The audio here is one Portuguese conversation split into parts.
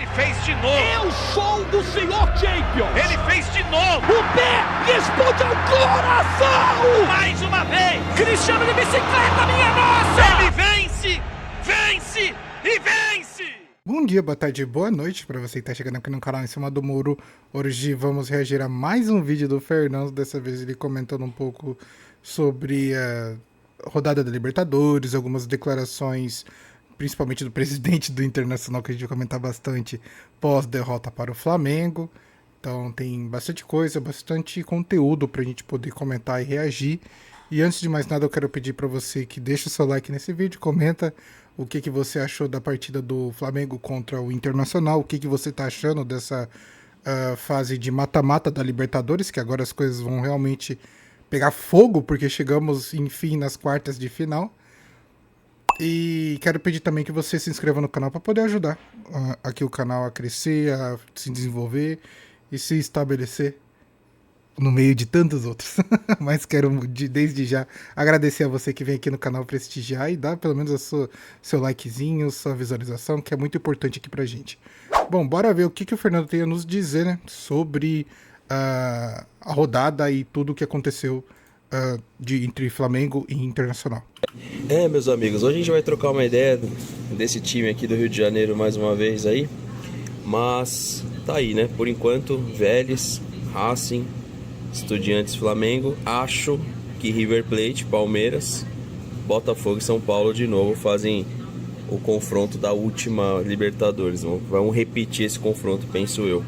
Ele fez de novo. Eu sou do senhor Champions. Ele fez de novo. O pé responde ao coração. Mais uma vez. Cristiano de bicicleta, minha nossa. Ele vence, vence e vence. Bom dia, boa tarde, boa noite para você que está chegando aqui no canal Em Cima do Muro. Hoje vamos reagir a mais um vídeo do Fernando, dessa vez ele comentando um pouco sobre a rodada da Libertadores, algumas declarações, principalmente do presidente do Internacional, que a gente vai comentar bastante pós-derrota para o Flamengo. Então tem bastante coisa, bastante conteúdo para a gente poder comentar e reagir. E antes de mais nada eu quero pedir para você que deixe o seu like nesse vídeo, comenta o que você achou da partida do Flamengo contra o Internacional, o que você está achando dessa fase de mata-mata da Libertadores, que agora as coisas vão realmente pegar fogo, porque chegamos, enfim, nas quartas de final. E quero pedir também que você se inscreva no canal para poder ajudar aqui o canal a crescer, a se desenvolver e se estabelecer no meio de tantos outros. Mas quero desde já agradecer a você que vem aqui no canal prestigiar e dar pelo menos seu likezinho, sua visualização, que é muito importante aqui pra gente. Bom, bora ver o que o Fernando tem a nos dizer, né, sobre a rodada e tudo o que aconteceu entre Flamengo e Internacional. Meus amigos, hoje a gente vai trocar uma ideia desse time aqui do Rio de Janeiro mais uma vez aí. Mas tá aí, né? Por enquanto, Vélez, Racing, Estudiantes, Flamengo. Acho que River Plate, Palmeiras, Botafogo e São Paulo de novo fazem o confronto da última Libertadores. Vamos repetir esse confronto, penso eu.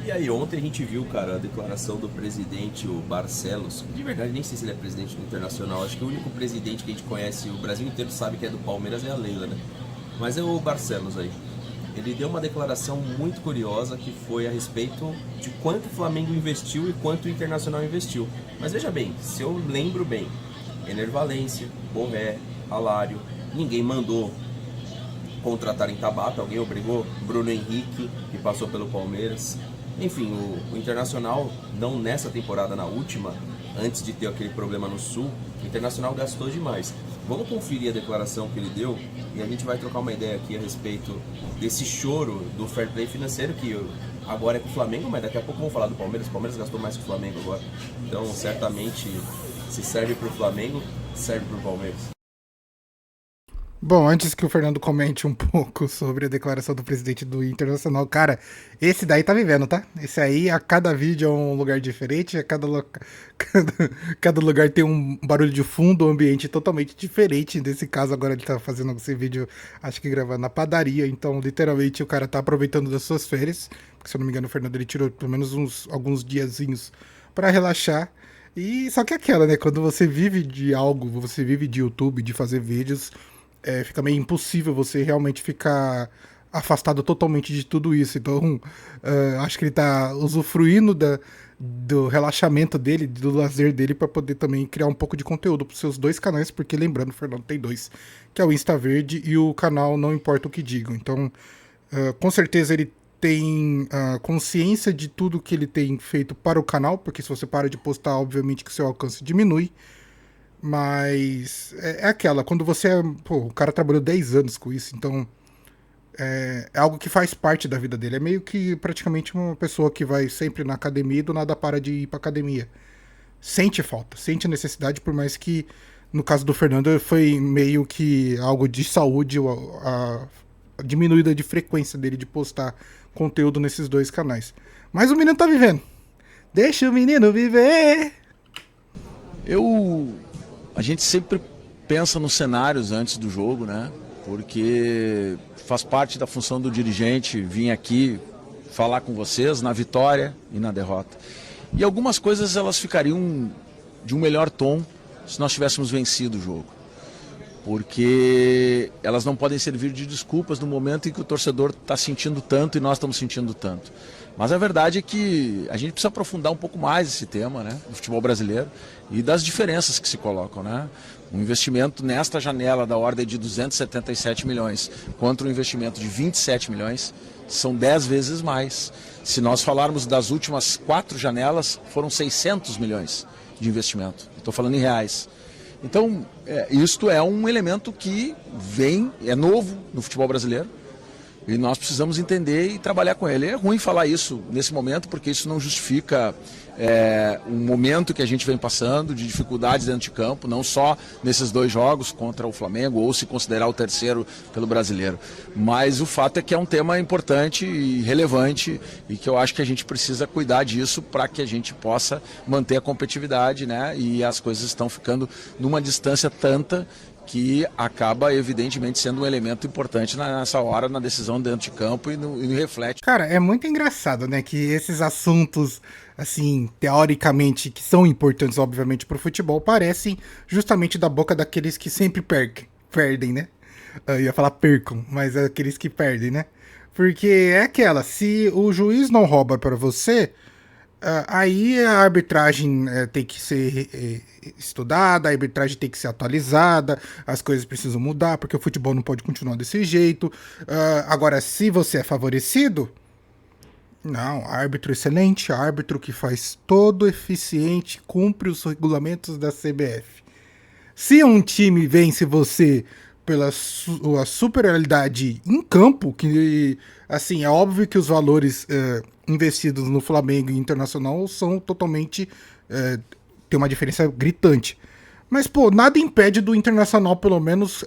E aí, ontem a gente viu, cara, a declaração do presidente, o Barcelos. De verdade, nem sei se ele é presidente do Internacional. Acho que o único presidente que a gente conhece, o Brasil inteiro sabe que é do Palmeiras, é a Leila, né? Mas é o Barcelos aí. Ele deu uma declaração muito curiosa que foi a respeito de quanto o Flamengo investiu e quanto o Internacional investiu. Mas veja bem, se eu lembro bem, Ener Valencia, Borré, Alário, ninguém mandou contratar em Tabata, alguém obrigou, Bruno Henrique, que passou pelo Palmeiras. Enfim, o Internacional, não nessa temporada, na última, antes de ter aquele problema no Sul, o Internacional gastou demais. Vamos conferir a declaração que ele deu e a gente vai trocar uma ideia aqui a respeito desse choro do fair play financeiro, que agora é com o Flamengo, mas daqui a pouco vamos falar do Palmeiras. O Palmeiras gastou mais que o Flamengo agora. Então, certamente, se serve para o Flamengo, serve para o Palmeiras. Bom, antes que o Fernando comente um pouco sobre a declaração do presidente do Internacional, cara, esse daí tá vivendo, tá? Esse aí, a cada vídeo é um lugar diferente, cada lugar tem um barulho de fundo, um ambiente totalmente diferente. Nesse caso, agora ele tá fazendo esse vídeo, acho que gravando na padaria, então literalmente o cara tá aproveitando das suas férias, porque se eu não me engano o Fernando ele tirou pelo menos alguns diazinhos pra relaxar. E só que é aquela, né, quando você vive de algo, você vive de YouTube, de fazer vídeos, fica meio impossível você realmente ficar afastado totalmente de tudo isso. Então, acho que ele tá usufruindo do relaxamento dele, do lazer dele, para poder também criar um pouco de conteúdo para os seus dois canais, porque lembrando, o Fernando tem dois, que é o Insta Verde e o canal Não Importa o Que Digam. Então, com certeza ele tem consciência de tudo que ele tem feito para o canal, porque se você para de postar, obviamente que o seu alcance diminui. Mas é aquela, quando você o cara trabalhou 10 anos com isso, então é algo que faz parte da vida dele. É meio que praticamente uma pessoa que vai sempre na academia e do nada para de ir pra academia. Sente falta, sente necessidade, por mais que no caso do Fernando foi meio que algo de saúde, a diminuída de frequência dele de postar conteúdo nesses dois canais. Mas o menino tá vivendo. Deixa o menino viver. A gente sempre pensa nos cenários antes do jogo, né? Porque faz parte da função do dirigente vir aqui falar com vocês na vitória e na derrota. E algumas coisas elas ficariam de um melhor tom se nós tivéssemos vencido o jogo. Porque elas não podem servir de desculpas no momento em que o torcedor está sentindo tanto e nós estamos sentindo tanto. Mas a verdade é que a gente precisa aprofundar um pouco mais esse tema, né, do futebol brasileiro e das diferenças que se colocam, né? Um investimento nesta janela da ordem de 277 milhões contra um investimento de 27 milhões são 10 vezes mais. Se nós falarmos das últimas 4 janelas, foram 600 milhões de investimento. Estou falando em reais. Então, isto é um elemento que é novo no futebol brasileiro E nós precisamos entender e trabalhar com ele. É ruim falar isso nesse momento, porque isso não justifica um momento que a gente vem passando de dificuldades dentro de campo, não só nesses 2 jogos contra o Flamengo, ou se considerar o terceiro pelo Brasileiro. Mas o fato é que é um tema importante e relevante e que eu acho que a gente precisa cuidar disso para que a gente possa manter a competitividade, né? E as coisas estão ficando numa distância tanta que acaba, evidentemente, sendo um elemento importante nessa hora, na decisão dentro de campo e no reflete. Cara, é muito engraçado, né, que esses assuntos, assim, teoricamente, que são importantes, obviamente, pro futebol, parecem justamente da boca daqueles que sempre perdem, né? Eu ia falar percam, mas é aqueles que perdem, né? Porque é aquela, se o juiz não rouba pra você, aí a arbitragem tem que ser estudada, a arbitragem tem que ser atualizada, as coisas precisam mudar, porque o futebol não pode continuar desse jeito. Agora, se você é favorecido, não, árbitro excelente, árbitro que faz todo eficiente, cumpre os regulamentos da CBF. Se um time vence você pela sua superioridade em campo, que, assim, é óbvio que os valores investidos no Flamengo e Internacional são totalmente... tem uma diferença gritante. Mas, pô, nada impede do Internacional, pelo menos,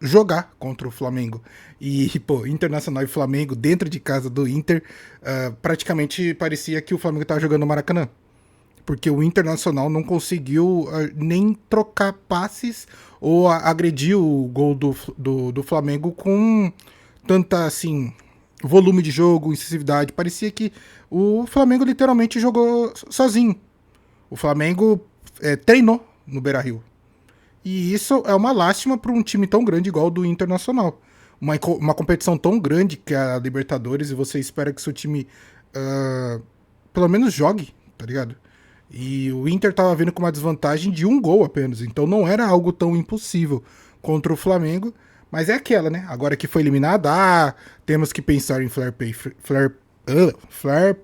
jogar contra o Flamengo. E, pô, Internacional e Flamengo, dentro de casa do Inter, praticamente parecia que o Flamengo estava jogando no Maracanã. Porque o Internacional não conseguiu nem trocar passes ou agredir o gol do Flamengo com tanta, assim, volume de jogo, incisividade. Parecia que o Flamengo literalmente jogou sozinho. O Flamengo treinou no Beira-Rio. E isso é uma lástima para um time tão grande igual o do Internacional. Uma competição tão grande que é a Libertadores, e você espera que seu time pelo menos jogue, tá ligado? E o Inter tava vindo com uma desvantagem de 1 gol apenas, então não era algo tão impossível contra o Flamengo, mas é aquela, né? Agora que foi eliminado, temos que pensar em fair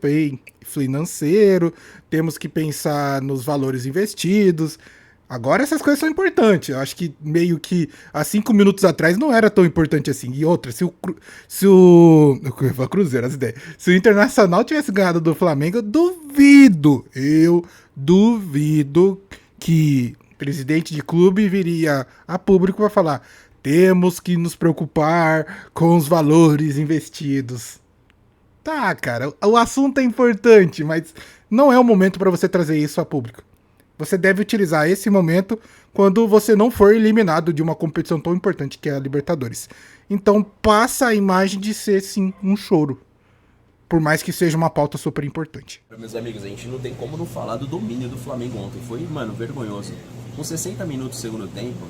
play financeiro, temos que pensar nos valores investidos. Agora essas coisas são importantes. Eu acho que meio que há 5 minutos atrás não era tão importante assim. E outra, se o Cruzeiro, as ideias. Se o Internacional tivesse ganhado do Flamengo, eu duvido que o presidente de clube viria a público para falar: temos que nos preocupar com os valores investidos. Tá, cara, o assunto é importante, mas não é o momento para você trazer isso a público. Você deve utilizar esse momento quando você não for eliminado de uma competição tão importante que é a Libertadores. Então passa a imagem de ser, sim, um choro. Por mais que seja uma pauta super importante. Meus amigos, a gente não tem como não falar do domínio do Flamengo ontem. Foi, mano, vergonhoso. Com 60 minutos do segundo tempo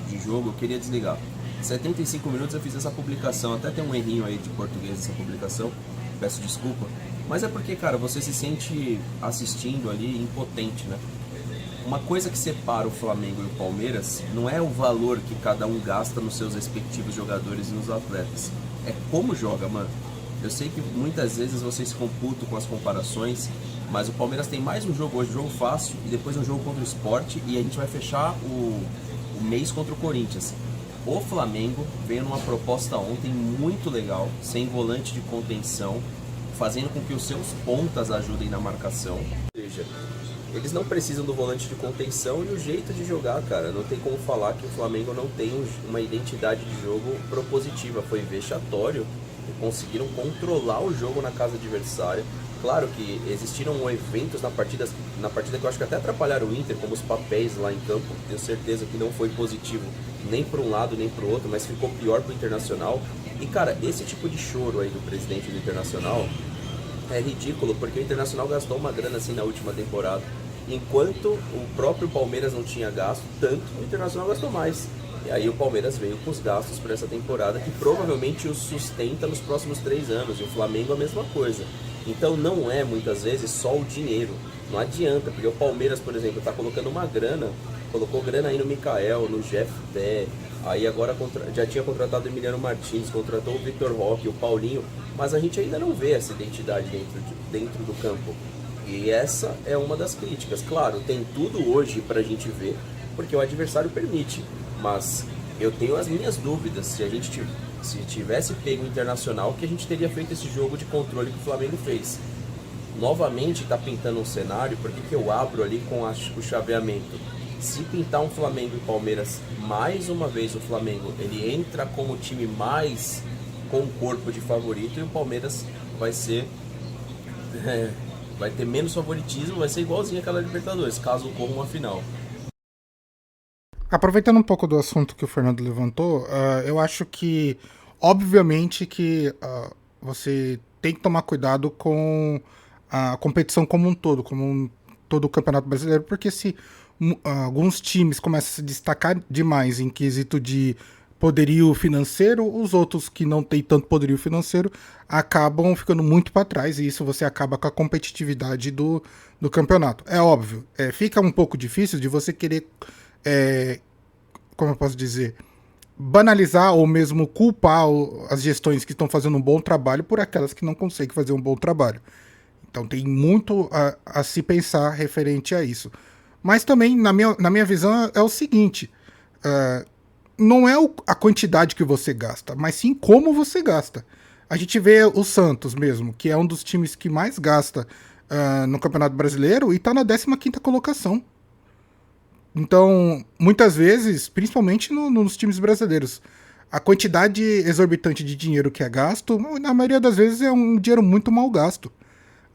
de jogo, eu queria desligar. 75 minutos eu fiz essa publicação. Até tem um errinho aí de português nessa publicação. Peço desculpa. Mas é porque, cara, você se sente assistindo ali impotente, né? Uma coisa que separa o Flamengo e o Palmeiras não é o valor que cada um gasta nos seus respectivos jogadores e nos atletas. É como joga, mano. Eu sei que muitas vezes vocês se computam com as comparações, mas o Palmeiras tem mais um jogo hoje, jogo fácil, e depois um jogo contra o Sport, e a gente vai fechar o mês contra o Corinthians. O Flamengo veio numa proposta ontem muito legal, sem volante de contenção, fazendo com que os seus pontas ajudem na marcação. Ou seja, eles não precisam do volante de contenção e o jeito de jogar, cara. Não tem como falar que o Flamengo não tem uma identidade de jogo propositiva. Foi vexatório e conseguiram controlar o jogo na casa adversária. Claro que existiram eventos na partida que eu acho que até atrapalharam o Inter, como os papéis lá em campo. Tenho certeza que não foi positivo nem para um lado nem para o outro, mas ficou pior para o Internacional. E, cara, esse tipo de choro aí do presidente do Internacional é ridículo, porque o Internacional gastou uma grana assim na última temporada, enquanto o próprio Palmeiras não tinha gasto tanto, o Internacional gastou mais. E aí o Palmeiras veio com os gastos para essa temporada, que provavelmente os sustenta nos próximos 3 anos, e o Flamengo a mesma coisa. Então não é, muitas vezes, só o dinheiro. Não adianta, porque o Palmeiras, por exemplo, está colocando uma grana, colocou grana aí no Mikael, no Jeff Té, aí agora já tinha contratado o Emiliano Martins, contratou o Vitor Roque, o Paulinho, mas a gente ainda não vê essa identidade dentro do campo. E essa é uma das críticas. Claro, tem tudo hoje pra gente ver, porque o adversário permite, mas eu tenho as minhas dúvidas se a gente Se tivesse pego o Internacional, que a gente teria feito esse jogo de controle que o Flamengo fez. Novamente está pintando um cenário, por que eu abro ali com o chaveamento? Se pintar um Flamengo e Palmeiras, mais uma vez o Flamengo, ele entra como time mais com o corpo de favorito, e o Palmeiras vai ser... vai ter menos favoritismo, vai ser igualzinho aquela Libertadores, caso ocorra uma final. Aproveitando um pouco do assunto que o Fernando levantou, eu acho que, obviamente, que você tem que tomar cuidado com a competição como um todo, todo o Campeonato Brasileiro, porque se alguns times começam a se destacar demais em quesito de poderio financeiro, os outros que não têm tanto poderio financeiro acabam ficando muito para trás, e isso você acaba com a competitividade do campeonato. É óbvio, fica um pouco difícil de você querer... como eu posso dizer, banalizar ou mesmo culpar as gestões que estão fazendo um bom trabalho por aquelas que não conseguem fazer um bom trabalho. Então tem muito a se pensar referente a isso. Mas também, na minha visão, é o seguinte, não é a quantidade que você gasta, mas sim como você gasta. A gente vê o Santos mesmo, que é um dos times que mais gasta no Campeonato Brasileiro, e está na 15ª colocação. Então, muitas vezes, principalmente nos times brasileiros, a quantidade exorbitante de dinheiro que é gasto, na maioria das vezes é um dinheiro muito mal gasto.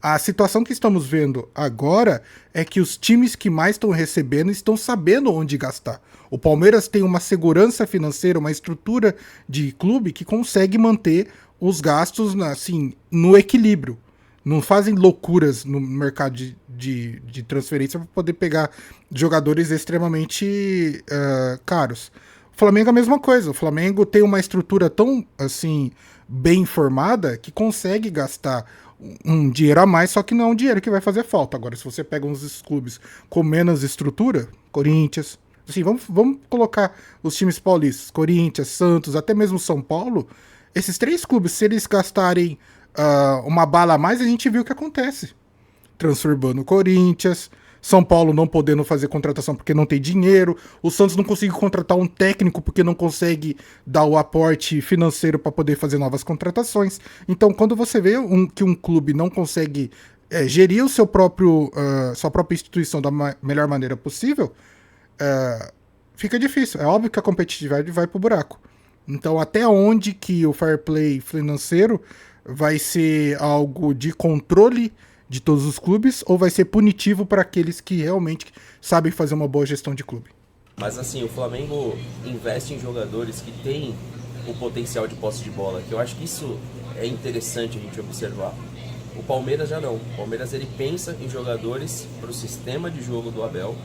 A situação que estamos vendo agora é que os times que mais estão recebendo estão sabendo onde gastar. O Palmeiras tem uma segurança financeira, uma estrutura de clube que consegue manter os gastos assim, no equilíbrio. Não fazem loucuras no mercado de transferência para poder pegar jogadores extremamente caros. O Flamengo é a mesma coisa. O Flamengo tem uma estrutura tão assim, bem formada que consegue gastar um dinheiro a mais, só que não é um dinheiro que vai fazer falta. Agora, se você pega uns clubes com menos estrutura, Corinthians... Assim, vamos colocar os times paulistas, Corinthians, Santos, até mesmo São Paulo. Esses 3 clubes, se eles gastarem... uma bala a mais, a gente viu o que acontece. Transferbando o Corinthians, São Paulo não podendo fazer contratação porque não tem dinheiro, o Santos não consegue contratar um técnico porque não consegue dar o aporte financeiro para poder fazer novas contratações. Então, quando você vê que um clube não consegue gerir sua própria instituição da melhor maneira possível, fica difícil. É óbvio que a competitividade vai pro buraco. Então, até onde que o fair play financeiro vai ser algo de controle de todos os clubes, ou vai ser punitivo para aqueles que realmente sabem fazer uma boa gestão de clube? Mas assim, o Flamengo investe em jogadores que têm o potencial de posse de bola, que eu acho que isso é interessante a gente observar. O Palmeiras já não. O Palmeiras ele pensa em jogadores para o sistema de jogo do Abel,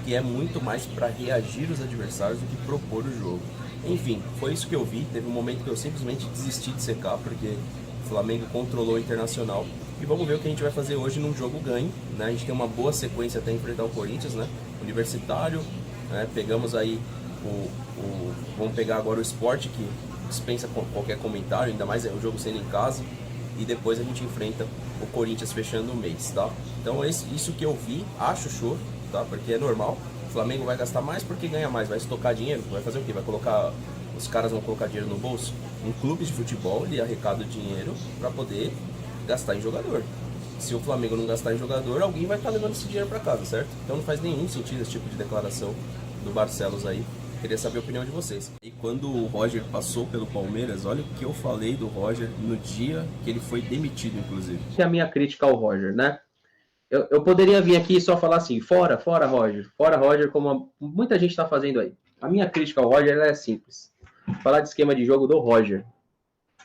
que é muito mais para reagir os adversários do que propor o jogo. Enfim, foi isso que eu vi. Teve um momento que eu simplesmente desisti de secar, porque o Flamengo controlou o Internacional. E vamos ver o que a gente vai fazer hoje num jogo ganho, né? A gente tem uma boa sequência até enfrentar o Corinthians, né? Universitário, né? Pegamos aí vamos pegar agora o Sport, que dispensa qualquer comentário, ainda mais o jogo sendo em casa. E depois a gente enfrenta o Corinthians fechando o mês, tá? Então isso que eu vi, acho show, tá? Porque é normal. O Flamengo vai gastar mais porque ganha mais, vai estocar dinheiro, vai fazer o quê? Os caras vão colocar dinheiro no bolso? Um clube de futebol, ele arrecada dinheiro para poder gastar em jogador. Se o Flamengo não gastar em jogador, alguém vai estar levando esse dinheiro para casa, certo? Então não faz nenhum sentido esse tipo de declaração do Barcelos aí. Queria saber a opinião de vocês. E quando o Roger passou pelo Palmeiras, olha o que eu falei do Roger no dia que ele foi demitido, inclusive. Que é a minha crítica ao Roger, né? Eu poderia vir aqui e só falar assim, fora Roger, como muita gente está fazendo aí. A minha crítica ao Roger é simples. Falar de esquema de jogo do Roger.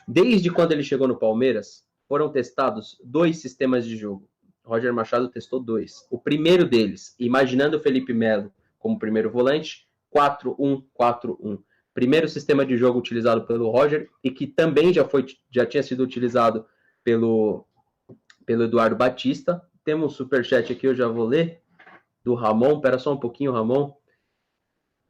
Desde quando ele chegou no Palmeiras, foram testados 2 sistemas de jogo. Roger Machado testou 2. O primeiro deles, imaginando o Felipe Melo como primeiro volante, 4-1-4-1. Primeiro sistema de jogo utilizado pelo Roger e que também já tinha sido utilizado pelo Eduardo Batista. Temos um superchat aqui, eu já vou ler, do Ramon. Espera só um pouquinho, Ramon.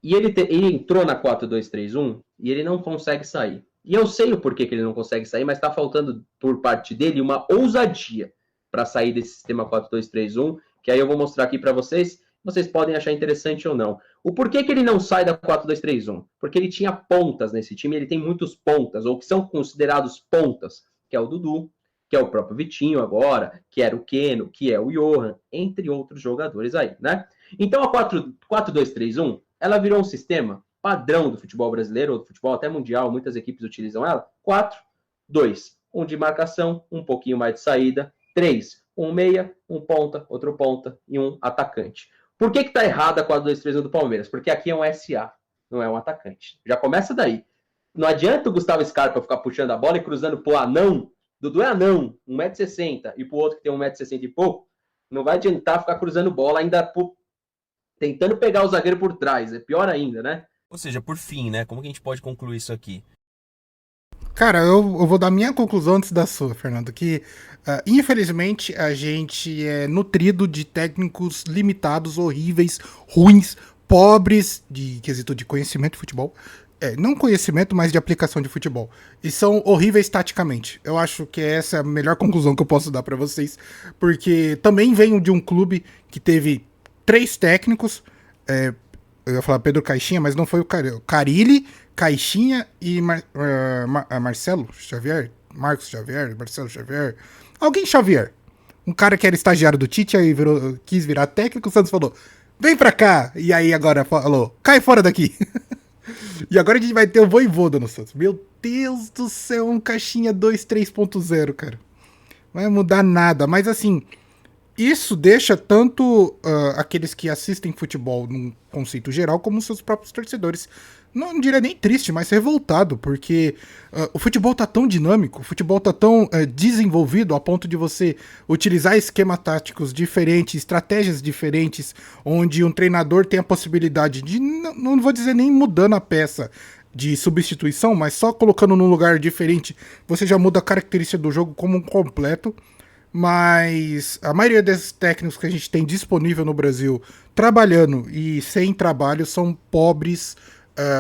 E ele entrou na 4-2-3-1 e ele não consegue sair. E eu sei o porquê que ele não consegue sair, mas está faltando por parte dele uma ousadia para sair desse sistema 4-2-3-1, que aí eu vou mostrar aqui para vocês. Vocês podem achar interessante ou não. O porquê que ele não sai da 4-2-3-1? Porque ele tinha pontas nesse time, ele tem muitos pontas, ou que são considerados pontas, que é o Dudu, que é o próprio Vitinho agora, que era o Keno, que é o Johan, entre outros jogadores aí, né? Então a 4-2-3-1, ela virou um sistema padrão do futebol brasileiro, ou do futebol até mundial, muitas equipes utilizam ela. 4-2, um de marcação, um pouquinho mais de saída. 3, um meia, um ponta, outro ponta e um atacante. Por que tá errada a 4-2-3-1 do Palmeiras? Porque aqui é um SA, não é um atacante. Já começa daí. Não adianta o Gustavo Scarpa ficar puxando a bola e cruzando pro anão. Dudu é anão, 1,60m, e pro outro que tem 1,60m e pouco, não vai adiantar ficar cruzando bola ainda tentando pegar o zagueiro por trás. É pior ainda, né? Ou seja, por fim, né? Como que a gente pode concluir isso aqui? Cara, eu vou dar minha conclusão antes da sua, Fernando, que infelizmente a gente é nutrido de técnicos limitados, horríveis, ruins, pobres de quesito de conhecimento de futebol. Não conhecimento, mas de aplicação de futebol. E são horríveis taticamente. Eu acho que essa é a melhor conclusão que eu posso dar pra vocês, porque também venho de um clube que teve 3 técnicos, eu ia falar Pedro Caixinha, mas não foi o Carille, Caixinha e Marcelo Xavier, Marcos Xavier, Marcelo Xavier, alguém Xavier. Um cara que era estagiário do Tite, aí quis virar técnico, o Santos falou, vem pra cá, e aí agora falou, cai fora daqui. E agora a gente vai ter o Vojvoda no Santos. Meu Deus do céu, um Caixinha 2.3.0, cara. Não vai mudar nada, mas assim, isso deixa tanto aqueles que assistem futebol num conceito geral, como seus próprios torcedores. Não diria nem triste, mas revoltado, porque o futebol tá tão dinâmico, o futebol tá tão desenvolvido a ponto de você utilizar esquemas táticos diferentes, estratégias diferentes, onde um treinador tem a possibilidade de, não vou dizer nem mudando a peça de substituição, mas só colocando num lugar diferente, você já muda a característica do jogo como um completo. Mas a maioria desses técnicos que a gente tem disponível no Brasil trabalhando e sem trabalho são pobres,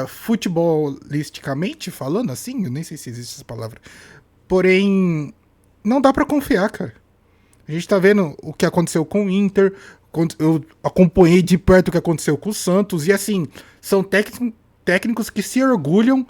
futebolisticamente falando, assim, eu nem sei se existe essa palavra. Porém, não dá pra confiar, cara. A gente tá vendo o que aconteceu com o Inter, eu acompanhei de perto o que aconteceu com o Santos, e assim, são técnicos que se orgulham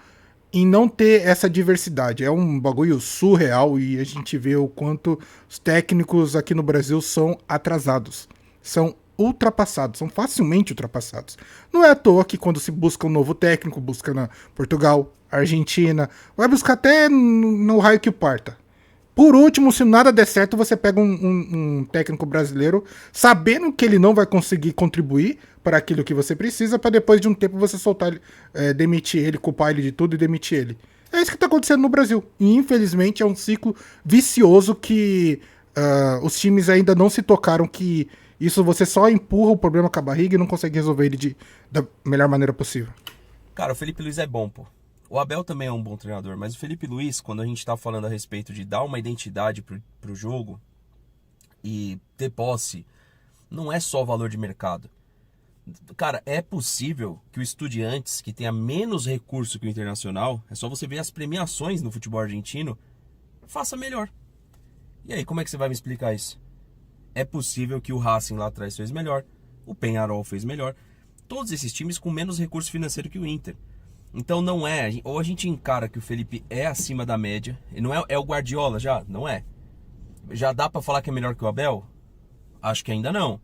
em não ter essa diversidade. É um bagulho surreal e a gente vê o quanto os técnicos aqui no Brasil são atrasados. São ultrapassados, são facilmente ultrapassados. Não é à toa que quando se busca um novo técnico, busca na Portugal, Argentina, vai buscar até no raio que parta. Por último, se nada der certo, você pega um técnico brasileiro sabendo que ele não vai conseguir contribuir para aquilo que você precisa, para depois de um tempo você soltar, demitir ele, culpar ele de tudo e demitir ele. É isso que está acontecendo no Brasil. E infelizmente é um ciclo vicioso que os times ainda não se tocaram que isso você só empurra o problema com a barriga e não consegue resolver ele da melhor maneira possível. Cara, o Felipe Luiz é bom, pô. O Abel também é um bom treinador, mas o Felipe Luiz, quando a gente tá falando a respeito de dar uma identidade pro jogo e ter posse, não é só valor de mercado. Cara, é possível que o Estudiantes, que tenha menos recurso que o Internacional, é só você ver as premiações no futebol argentino, faça melhor. E aí, como é que você vai me explicar isso? É possível que o Racing lá atrás fez melhor, o Peñarol fez melhor, todos esses times com menos recurso financeiro que o Inter. Então não é, ou a gente encara que o Felipe é acima da média, e não é o Guardiola já? Não é. Já dá pra falar que é melhor que o Abel? Acho que ainda não.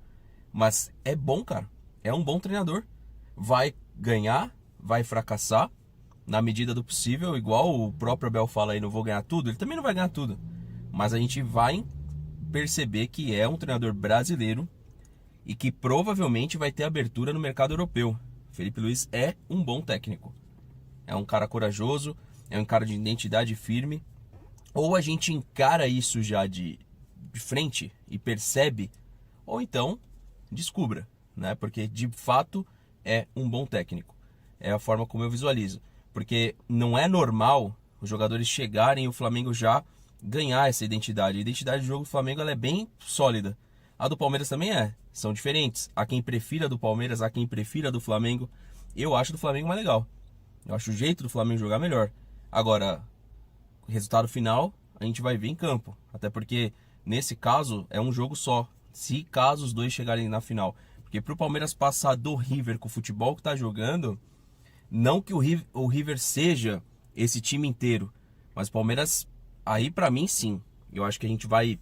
Mas é bom, cara. É um bom treinador. Vai ganhar, vai fracassar, na medida do possível, igual o próprio Abel fala aí, não vou ganhar tudo, ele também não vai ganhar tudo. Mas a gente vai perceber que é um treinador brasileiro e que provavelmente vai ter abertura no mercado europeu. Felipe Luiz é um bom técnico. É um cara corajoso, é um cara de identidade firme. Ou a gente encara isso já de frente e percebe, ou então descubra, né? Porque de fato é um bom técnico. É a forma como eu visualizo. Porque não é normal os jogadores chegarem e o Flamengo já ganhar essa identidade. A identidade do jogo do Flamengo ela é bem sólida. A do Palmeiras também é. São diferentes. Há quem prefira a do Palmeiras, há quem prefira a do Flamengo. Eu acho do Flamengo mais legal. Eu acho o jeito do Flamengo jogar melhor. Agora, o resultado final a gente vai ver em campo. Até porque, nesse caso, é um jogo só. Se caso os dois chegarem na final. Porque pro Palmeiras passar do River com o futebol que tá jogando, não que o River seja esse time inteiro, mas o Palmeiras, aí pra mim sim. Eu acho que a gente vai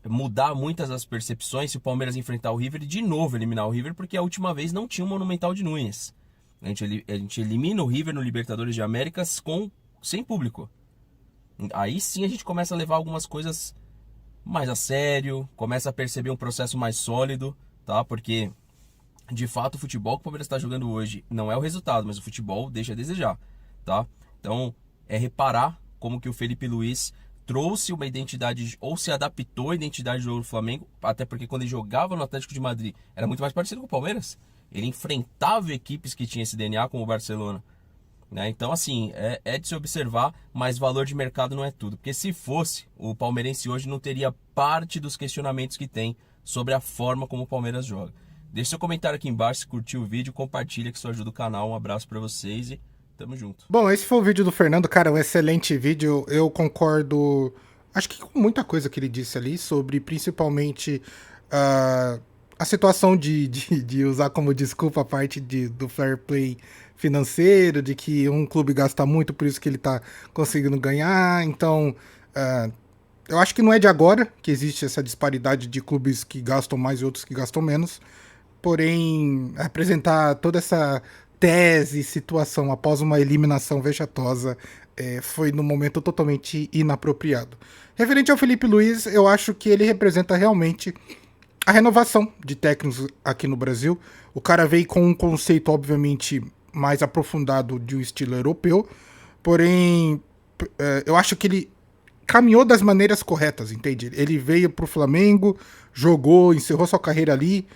mudar muitas das percepções se o Palmeiras enfrentar o River e de novo eliminar o River, porque a última vez não tinha o Monumental de Nunes. A gente elimina o River no Libertadores de Américas sem público. Aí sim a gente começa a levar algumas coisas mais a sério, começa a perceber um processo mais sólido, tá? Porque, de fato, o futebol que o Palmeiras está jogando hoje não é o resultado, mas o futebol deixa a desejar, tá? Então, é reparar como que o Felipe Luiz trouxe uma identidade, ou se adaptou à identidade do jogo do Flamengo, até porque quando ele jogava no Atlético de Madrid, era muito mais parecido com o Palmeiras. Ele enfrentava equipes que tinham esse DNA, como o Barcelona. Né? Então, assim, é de se observar, mas valor de mercado não é tudo. Porque se fosse, o palmeirense hoje não teria parte dos questionamentos que tem sobre a forma como o Palmeiras joga. Deixe seu comentário aqui embaixo, se curtiu o vídeo, compartilha que isso ajuda o canal. Um abraço pra vocês e tamo junto. Bom, esse foi o vídeo do Fernando, cara, um excelente vídeo. Eu concordo, acho que com muita coisa que ele disse ali, sobre principalmente a situação de usar como desculpa a parte do fair play financeiro, de que um clube gasta muito, por isso que ele tá conseguindo ganhar. Então, eu acho que não é de agora que existe essa disparidade de clubes que gastam mais e outros que gastam menos. Porém, apresentar toda essa tese, situação após uma eliminação vexatosa foi num momento totalmente inapropriado. Referente ao Felipe Luiz, eu acho que ele representa realmente a renovação de técnicos aqui no Brasil. O cara veio com um conceito, obviamente, mais aprofundado de um estilo europeu, porém, eu acho que ele caminhou das maneiras corretas, entende? Ele veio pro Flamengo, jogou, encerrou sua carreira ali,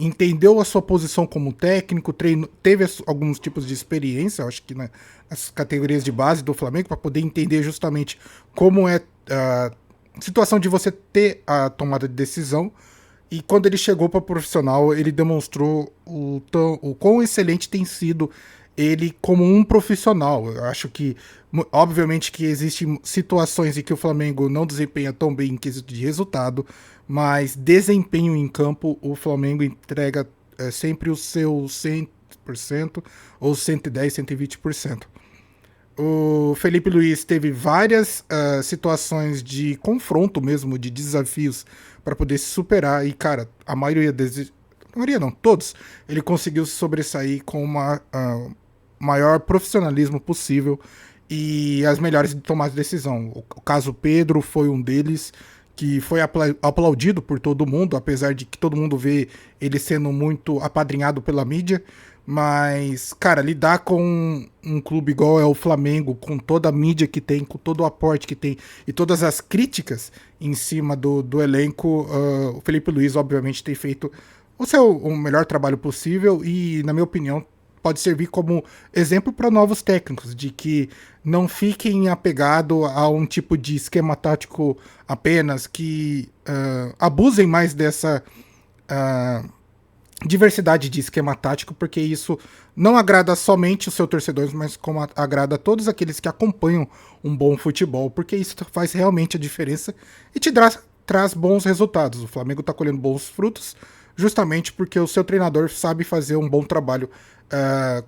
entendeu a sua posição como técnico, teve alguns tipos de experiência, acho que nas categorias de base do Flamengo, para poder entender justamente como é a situação de você ter a tomada de decisão. E quando ele chegou para profissional, ele demonstrou o quão excelente tem sido ele como um profissional. Eu acho que, obviamente, que existem situações em que o Flamengo não desempenha tão bem em quesito de resultado, mas desempenho em campo, o Flamengo entrega sempre o seu 100% ou 110%, 120%. O Felipe Luiz teve várias situações de confronto mesmo, de desafios para poder se superar. E, cara, a maioria não, todos, ele conseguiu se sobressair com o maior profissionalismo possível e as melhores tomadas de decisão. O caso Pedro foi um deles, que foi aplaudido por todo mundo, apesar de que todo mundo vê ele sendo muito apadrinhado pela mídia. Mas, cara, lidar com um clube igual é o Flamengo, com toda a mídia que tem, com todo o aporte que tem e todas as críticas em cima do elenco, o Felipe Luiz, obviamente, tem feito o melhor trabalho possível e, na minha opinião, pode servir como exemplo para novos técnicos, de que não fiquem apegados a um tipo de esquema tático apenas, que abusem mais dessa diversidade de esquema tático, porque isso não agrada somente os seus torcedores, mas como agrada a todos aqueles que acompanham um bom futebol, porque isso faz realmente a diferença e te traz bons resultados. O Flamengo está colhendo bons frutos justamente porque o seu treinador sabe fazer um bom trabalho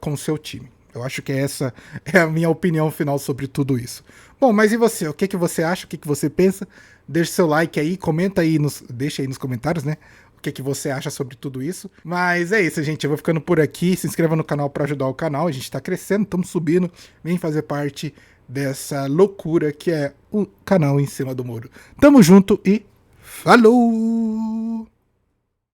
com o seu time. Eu acho que essa é a minha opinião final sobre tudo isso. Bom, mas e você? O que você acha? O que você pensa? Deixa seu like aí, comenta aí, deixa aí nos comentários, né? O que você acha sobre tudo isso. Mas é isso, gente. Eu vou ficando por aqui. Se inscreva no canal para ajudar o canal. A gente tá crescendo, estamos subindo. Vem fazer parte dessa loucura que é o canal Em Cima do Muro. Tamo junto e falou!